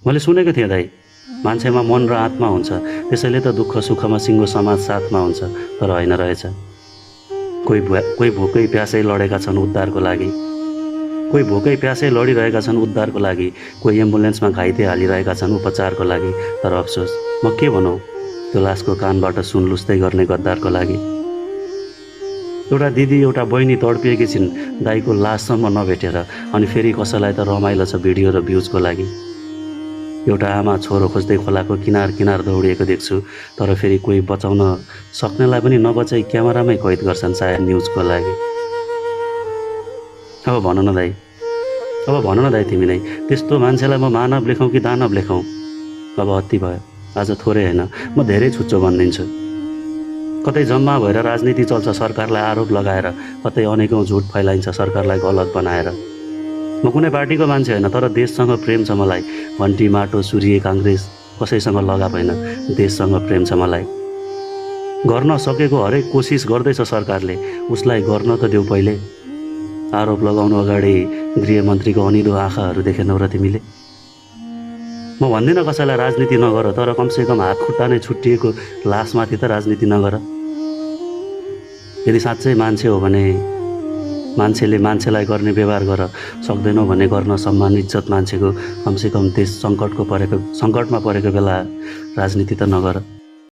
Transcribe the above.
मैले सुनेको थिएँ दाइ, मान्छेमा मन र आत्मा हुन्छ, त्यसैले त दुःख सुखमा सिङ्गो समाज साथमा हुन्छ। तर होइन रहेछ। कोही भोकै प्यासै लडेका छन् उद्धारको लागि, कोही भोकै प्यासै लडिरहेका छन् उद्धारको लागि, कोही एम्बुलेन्समा घाइते हालिरहेका छन् उपचारको लागि। तर अफसोस, म के भनौँ, त्यो लासको कानबाट सुन लुस्दै गर्ने गद्दारको लागि। एउटा दिदी एउटा बहिनी तडपिएकी छिन् दाइको लाससम्म नभेटेर, अनि फेरि कसैलाई त रमाइलो छ भिडियो र भ्युजको लागि। एउटा आमा छोरो खोज्दै खोलाको किनार किनार दौडिएको देख्छु, तर फेरि कोही बचाउन सक्नेलाई पनि नबचाई क्यामेरामै कैद गर्छन् सायद न्युजको लागि। अब भन न दाइ तिमी नै, त्यस्तो मान्छेलाई म मानव लेखौँ कि दानव लेखौँ? अब अति भयो, आज थोरै होइन, म धेरै छुच्चो बनिदिन्छु। कतै जम्मा भएर राजनीति चल्छ सरकारलाई आरोप लगाएर, कतै अनेकौँ झुट फैलाइन्छ सरकारलाई गलत बनाएर। म कुनै पार्टीको मान्छे होइन, तर देशसँग प्रेम छ मलाई। घन्टी माटो सूर्य काङ्ग्रेस कसैसँग लगाव होइन, देशसँग प्रेम छ मलाई। गर्न सकेको हरेक कोसिस गर्दैछ सरकारले, उसलाई गर्न त देऊ पहिले। आरोप लगाउनु अगाडि गृहमन्त्रीको अनिदो आँखाहरू देखेनौ र तिमीले? म भन्दिनँ कसैलाई राजनीति नगर, तर कमसेकम हात खुट्टा नै छुट्टिएको लासमाथि त राजनीति नगर। यदि साँच्चै मान्छे हो भने मान्छेले मान्छेलाई गर्ने व्यवहार गर, सक्दैनौ भने गर्न सम्मान इज्जत मान्छेको। कमसेकम देश सङ्कटमा परेको बेला राजनीति त नगर।